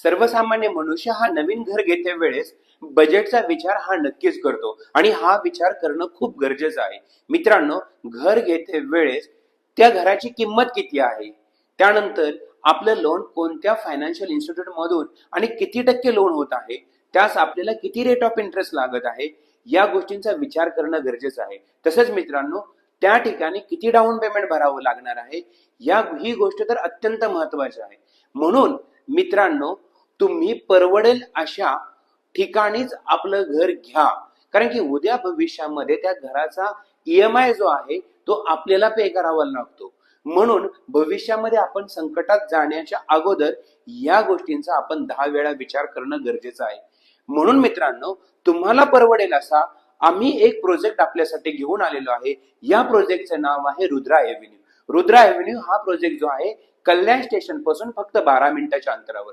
सर्वसामान्य मनुष्य हा नवीन घर घेते वेळेस बजेटचा विचार हा नक्कीच करतो आणि हा विचार करणं खूप गरजेचं आहे. मित्रांनो, घर घेते वेळेस त्या घराची किंमत किती आहे, त्यानंतर आपलं लोन कोणत्या फायनान्शियल इन्स्टिट्यूट मधून आणि किती टक्के लोन होत आहे, त्यास आपल्याला किती रेट ऑफ इंटरेस्ट लागत आहे, या गोष्टींचा विचार करणं गरजेचं आहे. तसंच मित्रांनो, त्या ठिकाणी किती डाऊन पेमेंट भरावं लागणार आहे, ही गोष्ट तर अत्यंत महत्वाची आहे. म्हणून मित्रांनो, तुम्ही परवडेल अशा ठिकाणीच आपलं घर घ्या, कारण की उद्या भविष्यामध्ये त्या घराचा ईएमआय जो आहे तो आपल्याला पे करावा लागतो. म्हणून भविष्यामध्ये आपण संकटात जाण्याच्या अगोदर या गोष्टींचा आपण 10 वेळा विचार करणं गरजेचं आहे. म्हणून मित्रांनो, तुम्हाला परवडेल असा आम्ही एक प्रोजेक्ट आपल्यासाठी घेऊन आलेलो आहे. या प्रोजेक्टचं नाव आहे रुद्रा एव्हेन्यू. रुद्रा एव्हेन्यू हा प्रोजेक्ट जो आहे कल्याण स्टेशन पासून फक्त 12 मिनिटाच्या अंतरावर